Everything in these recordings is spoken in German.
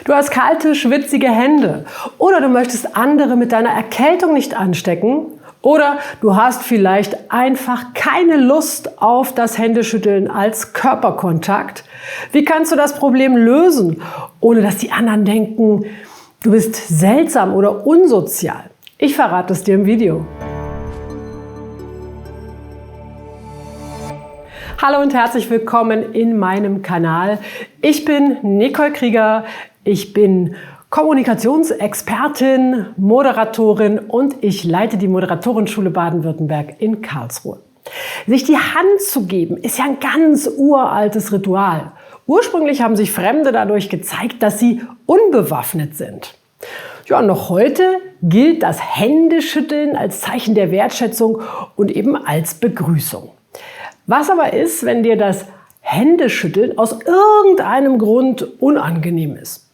Du hast kalte, schwitzige Hände oder du möchtest andere mit deiner Erkältung nicht anstecken oder du hast vielleicht einfach keine Lust auf das Händeschütteln als Körperkontakt. Wie kannst du das Problem lösen, ohne dass die anderen denken, du bist seltsam oder unsozial? Ich verrate es dir im Video. Hallo und herzlich willkommen in meinem Kanal. Ich bin Nicole Krieger, ich bin Kommunikationsexpertin, Moderatorin und ich leite die Moderatorenschule Baden-Württemberg in Karlsruhe. Sich die Hand zu geben, ist ja ein ganz uraltes Ritual. Ursprünglich haben sich Fremde dadurch gezeigt, dass sie unbewaffnet sind. Ja, und noch heute gilt das Händeschütteln als Zeichen der Wertschätzung und eben als Begrüßung. Was aber ist, wenn dir das Händeschütteln aus irgendeinem Grund unangenehm ist?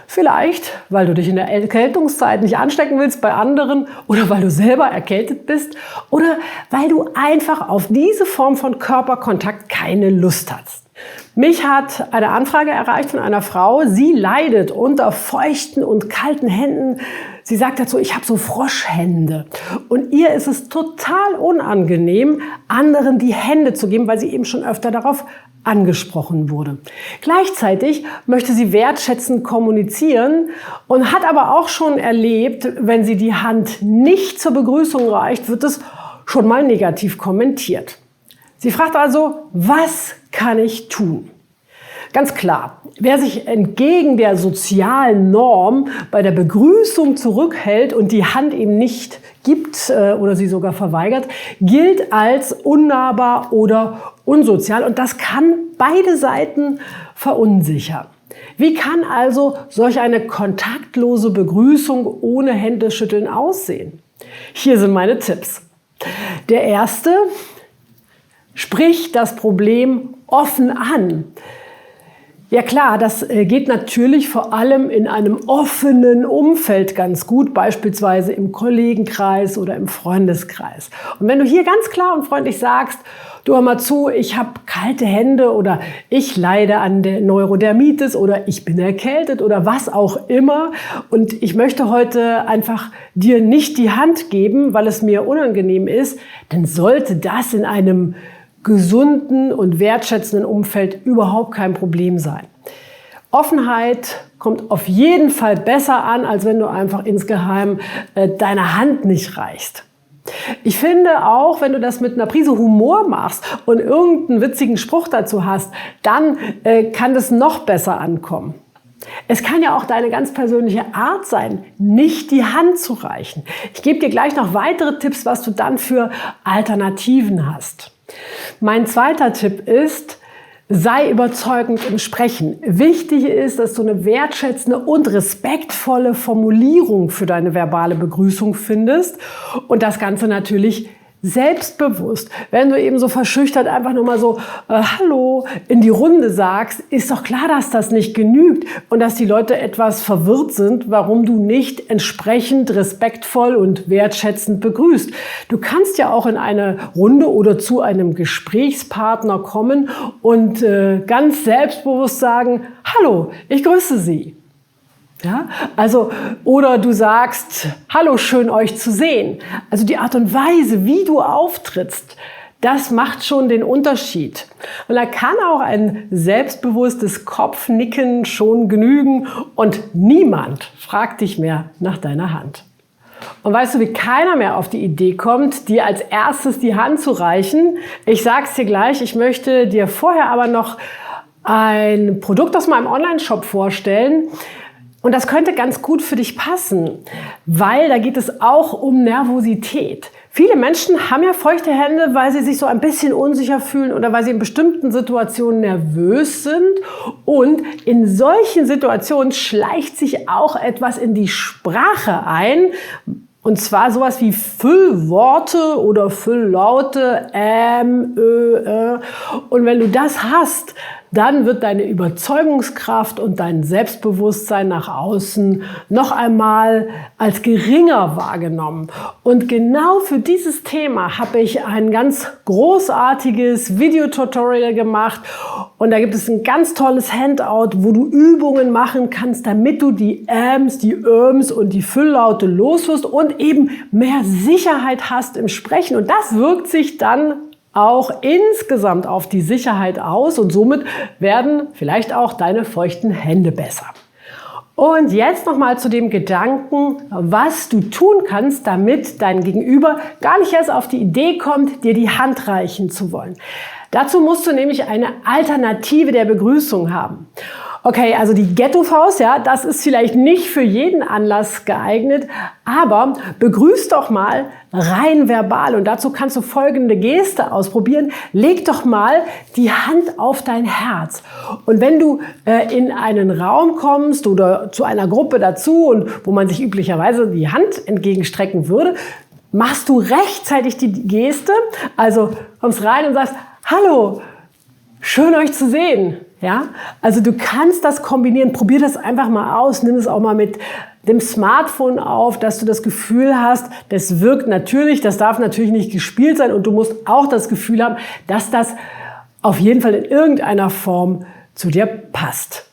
Vielleicht, weil du dich in der Erkältungszeit nicht anstecken willst bei anderen oder weil du selber erkältet bist oder weil du einfach auf diese Form von Körperkontakt keine Lust hast. Mich hat eine Anfrage erreicht von einer Frau. Sie leidet unter feuchten und kalten Händen. Sie sagt dazu, ich habe so Froschhände. Und ihr ist es total unangenehm, anderen die Hände zu geben, weil sie eben schon öfter darauf angesprochen wurde. Gleichzeitig möchte sie wertschätzend kommunizieren und hat aber auch schon erlebt, wenn sie die Hand nicht zur Begrüßung reicht, wird es schon mal negativ kommentiert. Sie fragt also, was kann ich tun? Ganz klar, wer sich entgegen der sozialen Norm bei der Begrüßung zurückhält und die Hand eben nicht gibt oder sie sogar verweigert, gilt als unnahbar oder unsozial. Und das kann beide Seiten verunsichern. Wie kann also solch eine kontaktlose Begrüßung ohne Händeschütteln aussehen? Hier sind meine Tipps. Der erste: Sprich das Problem offen an. Ja klar, das geht natürlich vor allem in einem offenen Umfeld ganz gut, beispielsweise im Kollegenkreis oder im Freundeskreis. Und wenn du hier ganz klar und freundlich sagst, du hör mal zu, ich habe kalte Hände oder ich leide an der Neurodermitis oder ich bin erkältet oder was auch immer und ich möchte heute einfach dir nicht die Hand geben, weil es mir unangenehm ist, dann sollte das in einem gesunden und wertschätzenden Umfeld überhaupt kein Problem sein. Offenheit kommt auf jeden Fall besser an, als wenn du einfach insgeheim deine Hand nicht reichst. Ich finde auch, wenn du das mit einer Prise Humor machst und irgendeinen witzigen Spruch dazu hast, dann kann das noch besser ankommen. Es kann ja auch deine ganz persönliche Art sein, nicht die Hand zu reichen. Ich gebe dir gleich noch weitere Tipps, was du dann für Alternativen hast. Mein zweiter Tipp ist, sei überzeugend im Sprechen. Wichtig ist, dass du eine wertschätzende und respektvolle Formulierung für deine verbale Begrüßung findest und das Ganze natürlich selbstbewusst. Wenn du eben so verschüchtert einfach nur mal so Hallo in die Runde sagst, ist doch klar, dass das nicht genügt und dass die Leute etwas verwirrt sind, warum du nicht entsprechend respektvoll und wertschätzend begrüßt. Du kannst ja auch in eine Runde oder zu einem Gesprächspartner kommen und ganz selbstbewusst sagen, Hallo, ich grüße Sie. Ja, also, oder du sagst, hallo, schön euch zu sehen. Also die Art und Weise, wie du auftrittst, das macht schon den Unterschied. Und da kann auch ein selbstbewusstes Kopfnicken schon genügen und niemand fragt dich mehr nach deiner Hand. Und weißt du, wie keiner mehr auf die Idee kommt, dir als erstes die Hand zu reichen? Ich sag's dir gleich, ich möchte dir vorher aber noch ein Produkt aus meinem Online-Shop vorstellen. Und das könnte ganz gut für dich passen, weil da geht es auch um Nervosität. Viele Menschen haben ja feuchte Hände, weil sie sich so ein bisschen unsicher fühlen oder weil sie in bestimmten Situationen nervös sind. Und in solchen Situationen schleicht sich auch etwas in die Sprache ein. Und zwar sowas wie Füllworte oder Fülllaute, Und wenn du das hast, dann wird deine Überzeugungskraft und dein Selbstbewusstsein nach außen noch einmal als geringer wahrgenommen. Und genau für dieses Thema habe ich ein ganz großartiges Videotutorial gemacht. Und da gibt es ein ganz tolles Handout, wo du Übungen machen kannst, damit du die Äms, die Öms und die Fülllaute loswirst und eben mehr Sicherheit hast im Sprechen. Und das wirkt sich dann auch insgesamt auf die Sicherheit aus und somit werden vielleicht auch deine feuchten Hände besser. Und jetzt nochmal zu dem Gedanken, was du tun kannst, damit dein Gegenüber gar nicht erst auf die Idee kommt, dir die Hand reichen zu wollen. Dazu musst du nämlich eine Alternative der Begrüßung haben. Okay, also die Ghetto-Faust, ja, das ist vielleicht nicht für jeden Anlass geeignet, aber begrüß doch mal rein verbal und dazu kannst du folgende Geste ausprobieren. Leg doch mal die Hand auf dein Herz und wenn du in einen Raum kommst oder zu einer Gruppe dazu und wo man sich üblicherweise die Hand entgegenstrecken würde, machst du rechtzeitig die Geste, also kommst rein und sagst, hallo, schön euch zu sehen. Ja, also du kannst das kombinieren, probier das einfach mal aus, nimm es auch mal mit dem Smartphone auf, dass du das Gefühl hast, das wirkt natürlich, das darf natürlich nicht gespielt sein und du musst auch das Gefühl haben, dass das auf jeden Fall in irgendeiner Form zu dir passt.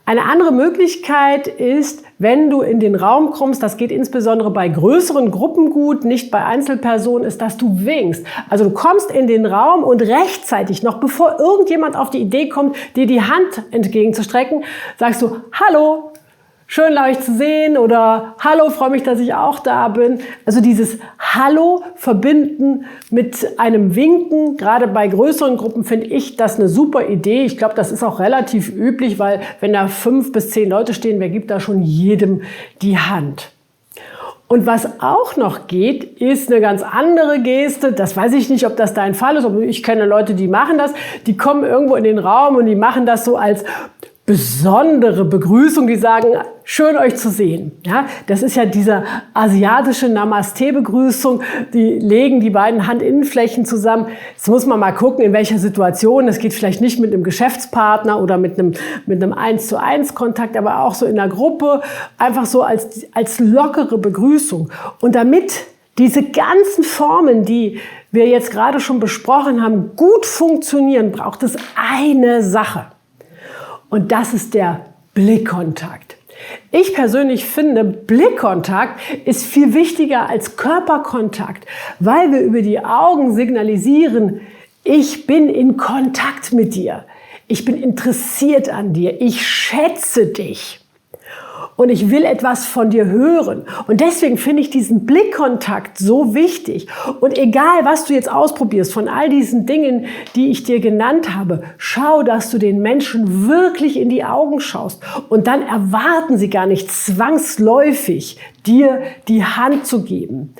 Eine andere Möglichkeit ist, wenn du in den Raum kommst, das geht insbesondere bei größeren Gruppen gut, nicht bei Einzelpersonen, ist, dass du winkst. Also du kommst in den Raum und rechtzeitig, noch bevor irgendjemand auf die Idee kommt, dir die Hand entgegenzustrecken, sagst du, hallo, schön euch zu sehen oder hallo, freue mich, dass ich auch da bin. Also dieses Hallo verbinden mit einem Winken, gerade bei größeren Gruppen finde ich das eine super Idee. Ich glaube, das ist auch relativ üblich, weil wenn da 5 bis 10 Leute stehen, wer gibt da schon jedem die Hand? Und was auch noch geht, ist eine ganz andere Geste. Das weiß ich nicht, ob das dein Fall ist, aber ich kenne Leute, die machen das. Die kommen irgendwo in den Raum und die machen das so als besondere Begrüßung, die sagen, schön euch zu sehen. Ja, das ist ja diese asiatische Namaste-Begrüßung, die legen die beiden Handinnenflächen zusammen. Jetzt muss man mal gucken, in welcher Situation. Das geht vielleicht nicht mit einem Geschäftspartner oder mit einem 1:1 Kontakt, aber auch so in der Gruppe, einfach so als lockere Begrüßung. Und damit diese ganzen Formen, die wir jetzt gerade schon besprochen haben, gut funktionieren, braucht es eine Sache. Und das ist der Blickkontakt. Ich persönlich finde, Blickkontakt ist viel wichtiger als Körperkontakt, weil wir über die Augen signalisieren, ich bin in Kontakt mit dir, ich bin interessiert an dir, ich schätze dich. Und ich will etwas von dir hören. Und deswegen finde ich diesen Blickkontakt so wichtig. Und egal, was du jetzt ausprobierst von all diesen Dingen, die ich dir genannt habe, schau, dass du den Menschen wirklich in die Augen schaust. Und dann erwarten sie gar nicht zwangsläufig, dir die Hand zu geben.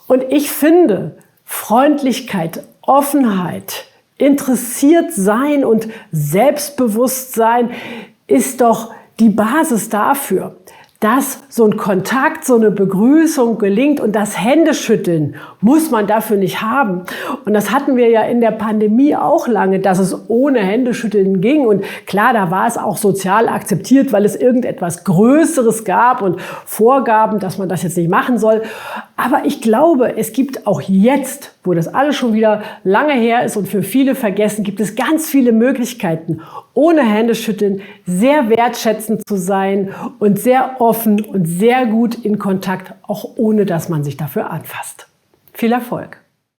Und ich finde, Freundlichkeit, Offenheit, interessiert sein und Selbstbewusstsein ist doch die Basis dafür, dass so ein Kontakt, so eine Begrüßung gelingt und das Händeschütteln muss man dafür nicht haben. Und das hatten wir ja in der Pandemie auch lange, dass es ohne Händeschütteln ging. Und klar, da war es auch sozial akzeptiert, weil es irgendetwas Größeres gab und Vorgaben, dass man das jetzt nicht machen soll. Aber ich glaube, es gibt auch jetzt, wo das alles schon wieder lange her ist und für viele vergessen, gibt es ganz viele Möglichkeiten, ohne Händeschütteln sehr wertschätzend zu sein und sehr offen und sehr gut in Kontakt, auch ohne dass man sich dafür anfasst. Viel Erfolg!